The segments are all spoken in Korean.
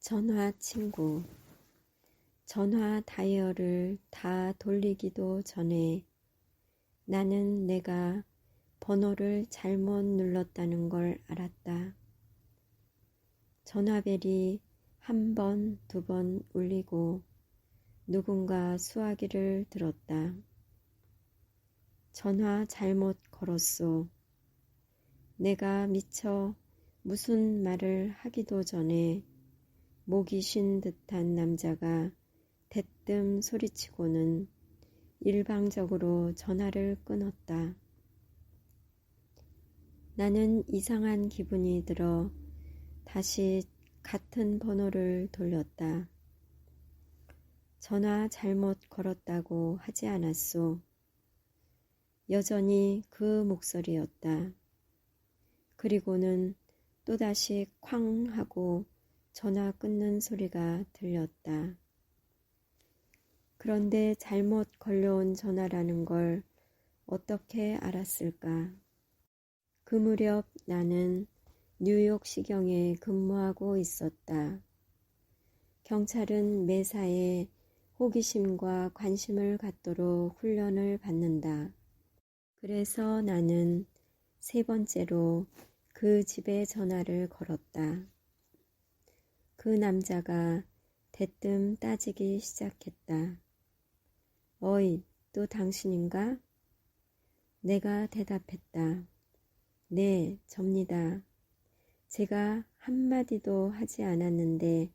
전화 친구. 전화 다이얼을 다 돌리기도 전에 나는 내가 번호를 잘못 눌렀다는 걸 알았다. 전화벨이 한 번, 두 번 울리고 누군가 수화기를 들었다. 전화 잘못 걸었소. 내가 미처 무슨 말을 하기도 전에 목이 쉰 듯한 남자가 대뜸 소리치고는 일방적으로 전화를 끊었다. 나는 이상한 기분이 들어 다시 같은 번호를 돌렸다. 전화 잘못 걸었다고 하지 않았소. 여전히 그 목소리였다. 그리고는 또다시 쾅 하고 전화 끊는 소리가 들렸다. 그런데 잘못 걸려온 전화라는 걸 어떻게 알았을까? 그 무렵 나는 뉴욕시경에 근무하고 있었다. 경찰은 매사에 호기심과 관심을 갖도록 훈련을 받는다. 그래서 나는 세 번째로 그 집에 전화를 걸었다. 그 남자가 대뜸 따지기 시작했다. 어이, 또 당신인가? 내가 대답했다. 네, 접니다. 제가 한마디도 하지 않았는데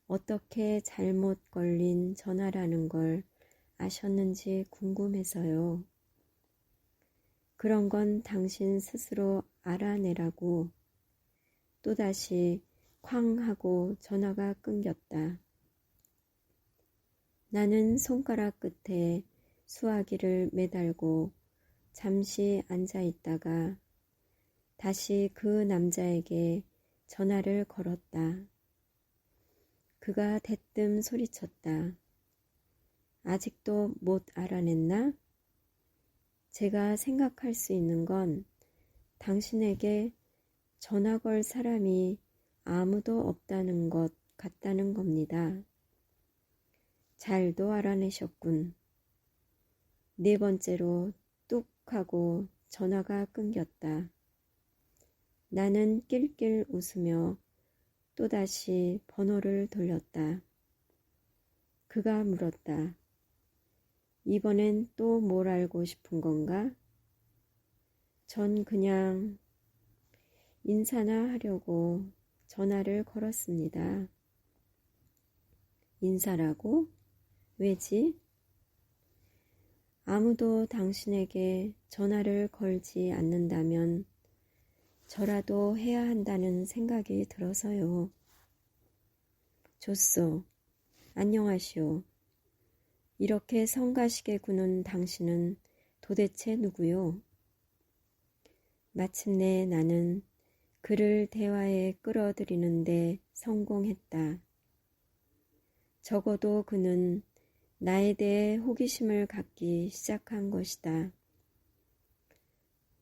어떻게 잘못 걸린 전화라는 걸 아셨는지 궁금해서요. 그런 건 당신 스스로 알아내라고. 또다시 쾅 하고 전화가 끊겼다. 나는 손가락 끝에 수화기를 매달고 잠시 앉아 있다가 다시 그 남자에게 전화를 걸었다. 그가 대뜸 소리쳤다. 아직도 못 알아냈나? 제가 생각할 수 있는 건 당신에게 전화 걸 사람이 아무도 없다는 것 같다는 겁니다. 잘도 알아내셨군. 네 번째로 뚝 하고 전화가 끊겼다. 나는 낄낄 웃으며 또다시 번호를 돌렸다. 그가 물었다. 이번엔 또 뭘 알고 싶은 건가? 전 그냥 인사나 하려고 전화를 걸었습니다. 인사라고? 왜지? 아무도 당신에게 전화를 걸지 않는다면 저라도 해야 한다는 생각이 들어서요. 좋소. 안녕하시오. 이렇게 성가시게 구는 당신은 도대체 누구요? 마침내 나는 그를 대화에 끌어들이는데 성공했다. 적어도 그는 나에 대해 호기심을 갖기 시작한 것이다.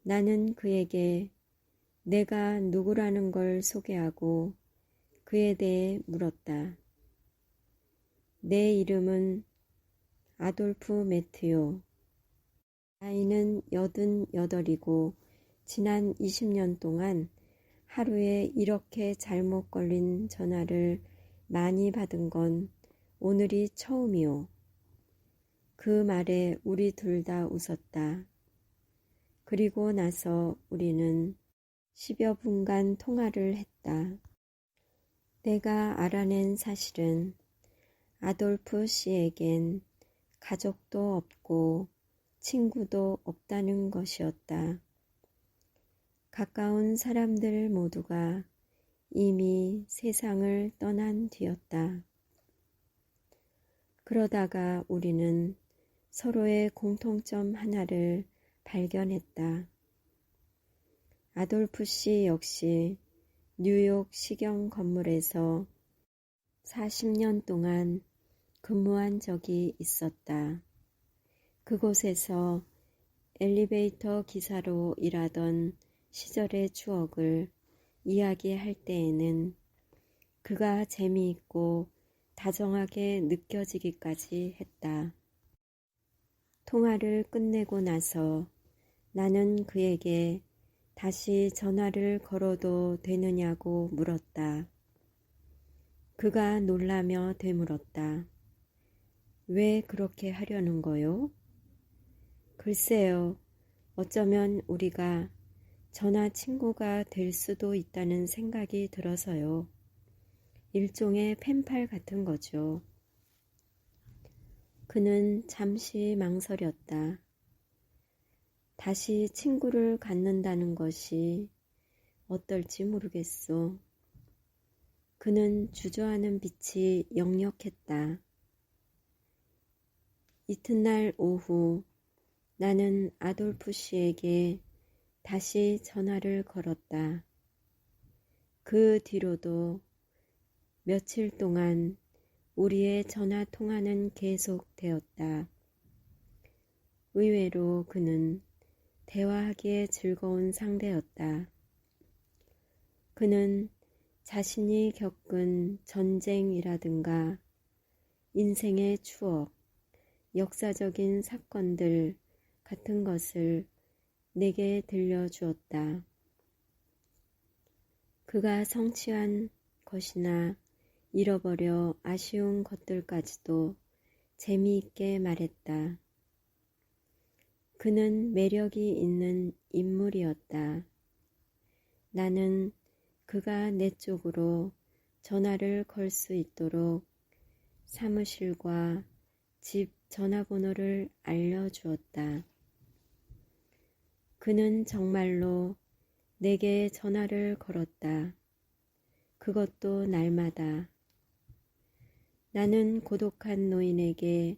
나는 그에게 내가 누구라는 걸 소개하고 그에 대해 물었다. 내 이름은 아돌프 매튜요. 나이는 88이고 지난 20년 동안 하루에 이렇게 잘못 걸린 전화를 많이 받은 건 오늘이 처음이오. 그 말에 우리 둘 다 웃었다. 그리고 나서 우리는 10여 분간 통화를 했다. 내가 알아낸 사실은 아돌프 씨에겐 가족도 없고 친구도 없다는 것이었다. 가까운 사람들 모두가 이미 세상을 떠난 뒤였다. 그러다가 우리는 서로의 공통점 하나를 발견했다. 아돌프 씨 역시 뉴욕 시경 건물에서 40년 동안 근무한 적이 있었다. 그곳에서 엘리베이터 기사로 일하던 시절의 추억을 이야기할 때에는 그가 재미있고 다정하게 느껴지기까지 했다. 통화를 끝내고 나서 나는 그에게 다시 전화를 걸어도 되느냐고 물었다. 그가 놀라며 되물었다. 왜 그렇게 하려는 거요? 글쎄요, 어쩌면 우리가 전화 친구가 될 수도 있다는 생각이 들어서요. 일종의 펜팔 같은 거죠. 그는 잠시 망설였다. 다시 친구를 갖는다는 것이 어떨지 모르겠소. 그는 주저하는 빛이 역력했다. 이튿날 오후 나는 아돌프 씨에게 다시 전화를 걸었다. 그 뒤로도 며칠 동안 우리의 전화 통화는 계속되었다. 의외로 그는 대화하기에 즐거운 상대였다. 그는 자신이 겪은 전쟁이라든가 인생의 추억, 역사적인 사건들 같은 것을 내게 들려주었다. 그가 성취한 것이나 잃어버려 아쉬운 것들까지도 재미있게 말했다. 그는 매력이 있는 인물이었다. 나는 그가 내 쪽으로 전화를 걸 수 있도록 사무실과 집 전화번호를 알려주었다. 그는 정말로 내게 전화를 걸었다. 그것도 날마다. 나는 고독한 노인에게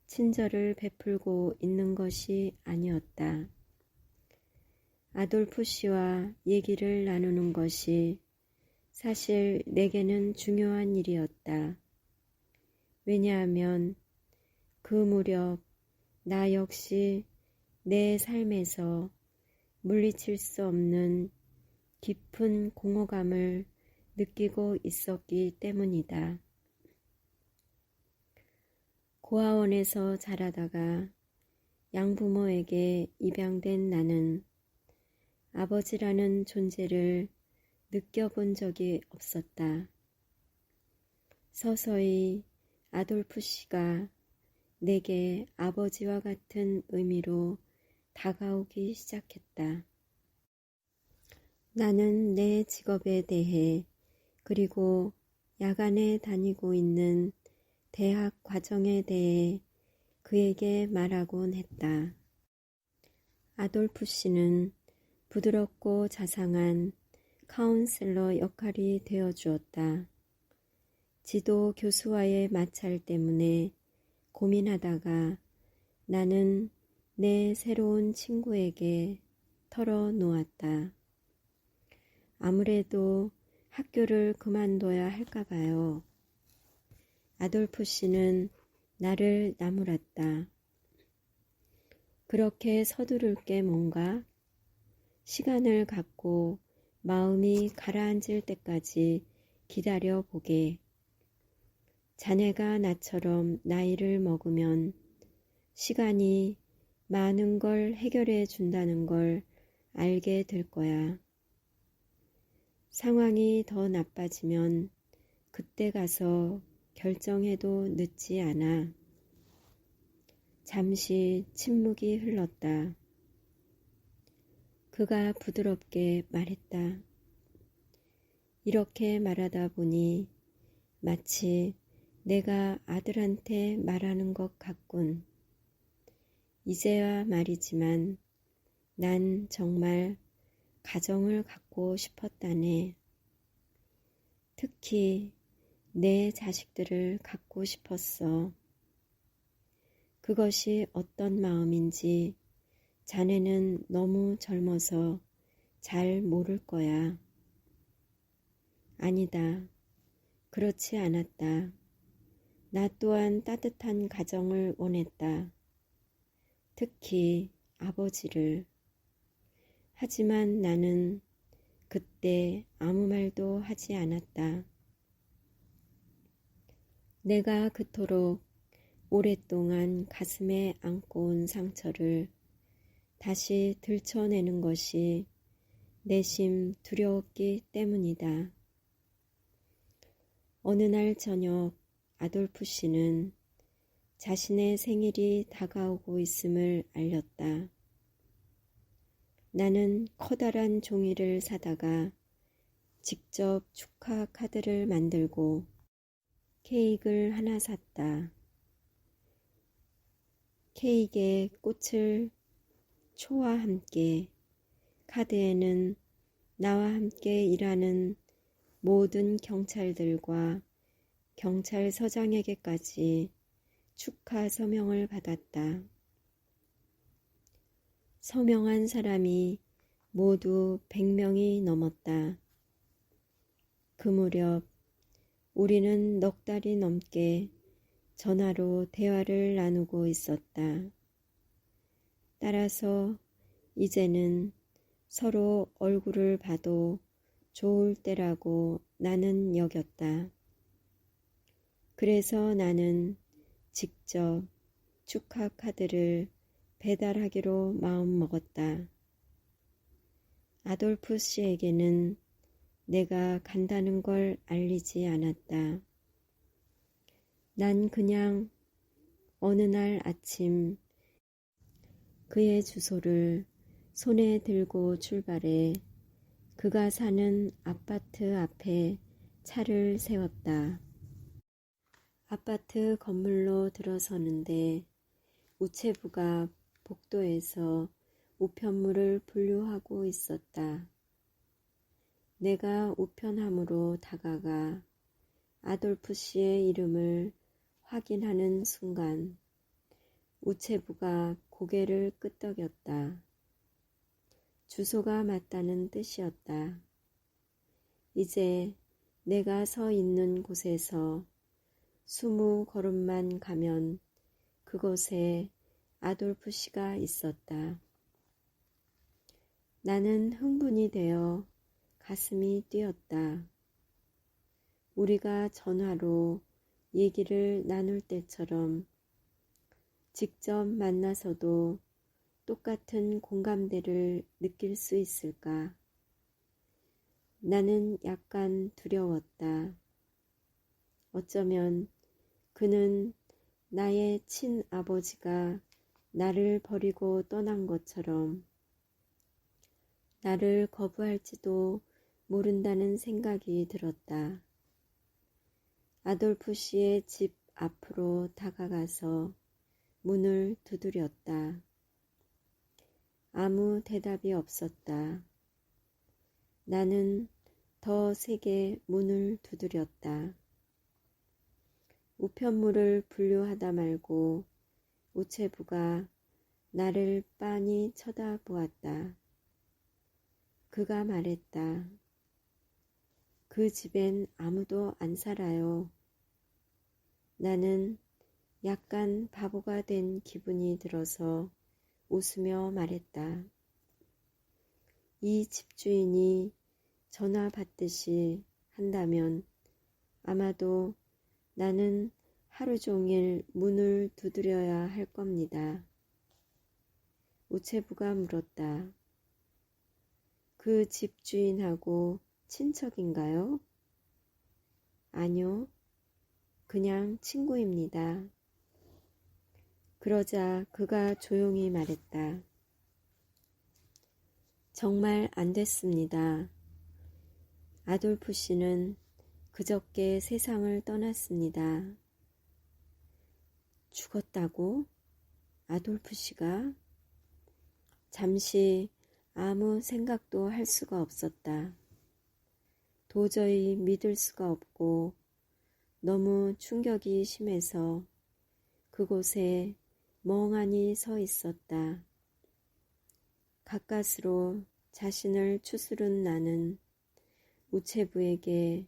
친절을 베풀고 있는 것이 아니었다. 아돌프 씨와 얘기를 나누는 것이 사실 내게는 중요한 일이었다. 왜냐하면 그 무렵 나 역시 내 삶에서 물리칠 수 없는 깊은 공허감을 느끼고 있었기 때문이다. 고아원에서 자라다가 양부모에게 입양된 나는 아버지라는 존재를 느껴본 적이 없었다. 서서히 아돌프 씨가 내게 아버지와 같은 의미로 다가오기 시작했다. 나는 내 직업에 대해 그리고 야간에 다니고 있는 대학 과정에 대해 그에게 말하곤 했다. 아돌프 씨는 부드럽고 자상한 카운셀러 역할이 되어주었다. 지도 교수와의 마찰 때문에 고민하다가 나는 내 새로운 친구에게 털어놓았다. 아무래도 학교를 그만둬야 할까봐요. 아돌프 씨는 나를 나무랐다. 그렇게 서두를 게 뭔가? 시간을 갖고 마음이 가라앉을 때까지 기다려 보게. 자네가 나처럼 나이를 먹으면 시간이 많은 걸 해결해 준다는 걸 알게 될 거야. 상황이 더 나빠지면 그때 가서 결정해도 늦지 않아. 잠시 침묵이 흘렀다. 그가 부드럽게 말했다. 이렇게 말하다 보니 마치 내가 아들한테 말하는 것 같군. 이제야 말이지만 난 정말 가정을 갖고 싶었다네. 특히 내 자식들을 갖고 싶었어. 그것이 어떤 마음인지 자네는 너무 젊어서 잘 모를 거야. 아니다. 그렇지 않았다. 나 또한 따뜻한 가정을 원했다. 특히 아버지를. 하지만 나는 그때 아무 말도 하지 않았다. 내가 그토록 오랫동안 가슴에 안고 온 상처를 다시 들춰내는 것이 내심 두려웠기 때문이다. 어느 날 저녁 아돌프 씨는 자신의 생일이 다가오고 있음을 알렸다. 나는 커다란 종이를 사다가 직접 축하 카드를 만들고 케이크를 하나 샀다. 케이크에 꽃을 초와 함께 카드에는 나와 함께 일하는 모든 경찰들과 경찰서장에게까지 축하 서명을 받았다. 서명한 사람이 모두 100명이 넘었다. 그 무렵 우리는 넉 달이 넘게 전화로 대화를 나누고 있었다. 따라서 이제는 서로 얼굴을 봐도 좋을 때라고 나는 여겼다. 그래서 나는 직접 축하 카드를 배달하기로 마음먹었다. 아돌프 씨에게는 내가 간다는 걸 알리지 않았다. 난 그냥 어느 날 아침 그의 주소를 손에 들고 출발해 그가 사는 아파트 앞에 차를 세웠다. 아파트 건물로 들어서는데 우체부가 복도에서 우편물을 분류하고 있었다. 내가 우편함으로 다가가 아돌프 씨의 이름을 확인하는 순간 우체부가 고개를 끄덕였다. 주소가 맞다는 뜻이었다. 이제 내가 서 있는 곳에서 20걸음만 가면 그곳에 아돌프 씨가 있었다. 나는 흥분이 되어 가슴이 뛰었다. 우리가 전화로 얘기를 나눌 때처럼 직접 만나서도 똑같은 공감대를 느낄 수 있을까? 나는 약간 두려웠다. 어쩌면 그는 나의 친아버지가 나를 버리고 떠난 것처럼 나를 거부할지도 모른다는 생각이 들었다. 아돌프 씨의 집 앞으로 다가가서 문을 두드렸다. 아무 대답이 없었다. 나는 더 세게 문을 두드렸다. 우편물을 분류하다 말고 우체부가 나를 빤히 쳐다보았다. 그가 말했다. 그 집엔 아무도 안 살아요. 나는 약간 바보가 된 기분이 들어서 웃으며 말했다. 이 집주인이 전화 받듯이 한다면 아마도 나는 하루 종일 문을 두드려야 할 겁니다. 우체부가 물었다. 그 집주인하고 친척인가요? 아니요, 그냥 친구입니다. 그러자 그가 조용히 말했다. 정말 안 됐습니다. 아돌프 씨는 그저께 세상을 떠났습니다. 죽었다고? 아돌프 씨가? 잠시 아무 생각도 할 수가 없었다. 도저히 믿을 수가 없고 너무 충격이 심해서 그곳에 멍하니 서 있었다. 가까스로 자신을 추스른 나는 우체부에게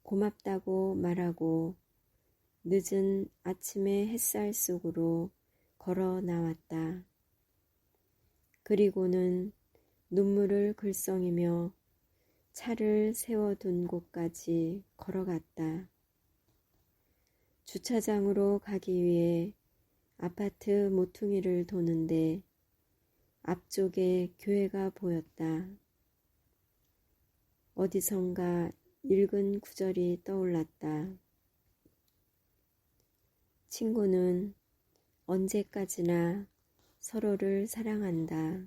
고맙다고 말하고 늦은 아침의 햇살 속으로 걸어 나왔다. 그리고는 눈물을 글썽이며 차를 세워둔 곳까지 걸어갔다. 주차장으로 가기 위해 아파트 모퉁이를 도는데 앞쪽에 교회가 보였다. 어디선가 읽은 구절이 떠올랐다. 친구는 언제까지나 서로를 사랑한다.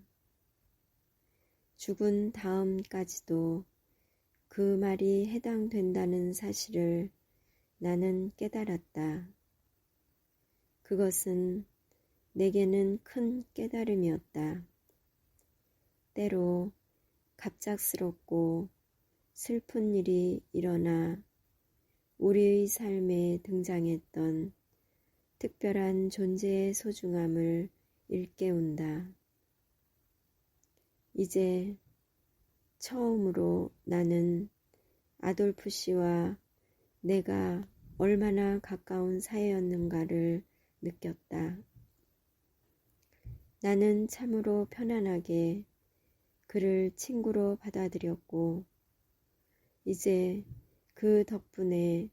죽은 다음까지도 그 말이 해당된다는 사실을 나는 깨달았다. 그것은 내게는 큰 깨달음이었다. 때로 갑작스럽고 슬픈 일이 일어나 우리의 삶에 등장했던 특별한 존재의 소중함을 일깨운다. 이제 처음으로 나는 아돌프 씨와 내가 얼마나 가까운 사이였는가를 느꼈다. 나는 참으로 편안하게 그를 친구로 받아들였고 이제 그 덕분에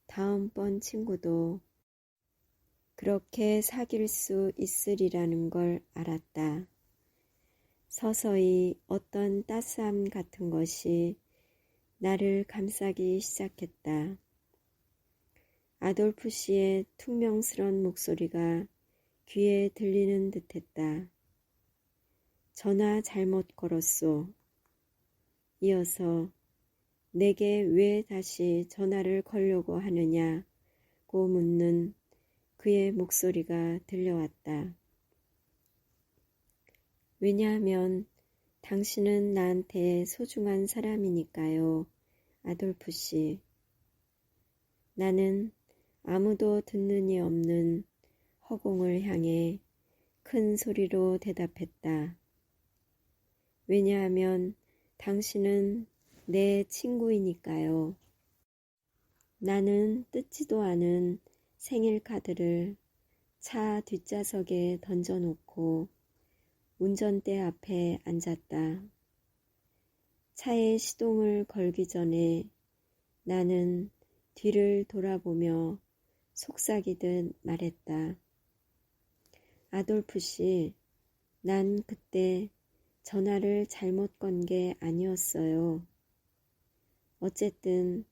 다음번 친구도 그렇게 사귈 수 있으리라는 걸 알았다. 서서히 어떤 따스함 같은 것이 나를 감싸기 시작했다. 아돌프 씨의 퉁명스런 목소리가 귀에 들리는 듯했다. 전화 잘못 걸었소. 이어서 내게 왜 다시 전화를 걸려고 하느냐고 묻는 그의 목소리가 들려왔다. 왜냐하면 당신은 나한테 소중한 사람이니까요, 아돌프 씨. 나는 아무도 듣는 이 없는 허공을 향해 큰 소리로 대답했다. 왜냐하면 당신은 내 친구이니까요. 나는 뜯지도 않은 생일 카드를 차 뒷좌석에 던져놓고 운전대 앞에 앉았다. 차에 시동을 걸기 전에 나는 뒤를 돌아보며 속삭이듯 말했다. 아돌프 씨, 난 그때 전화를 잘못 건 게 아니었어요. 어쨌든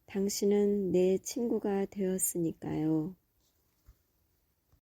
당신은 내 친구가 되었으니까요.